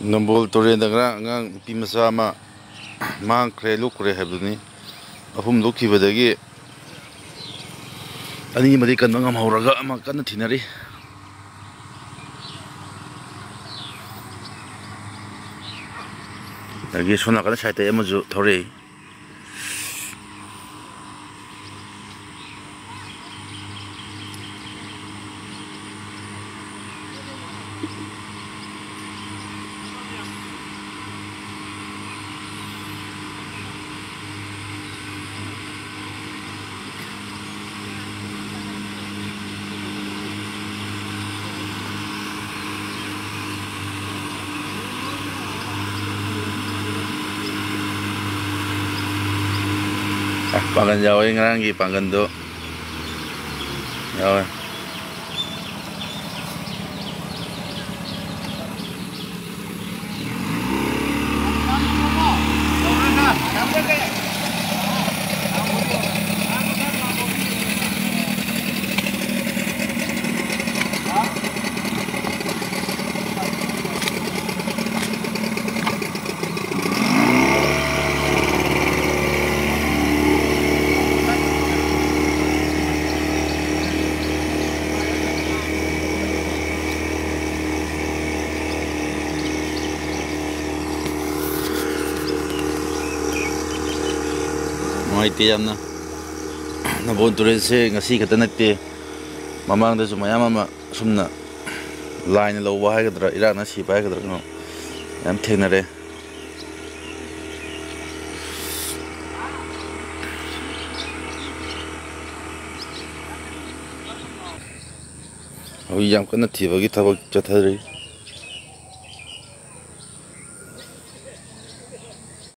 Nambol Torrendagara ngang Pimasama Mang Kre Lukre Habuni Apum Luki Vadagi Ani Marikan Mangam Horaga Makan Tinari Lagi Sonaka Site Amazu Torre Panggan Jawa yang ngerangi panggan tu Jawa Maiti yamna Nambol Torrendse ngasi khata natte mamang da mayam ama sumna line lawwa haigadra irana sipa haigadra no yam thenare yam kana thibagi thabak chathari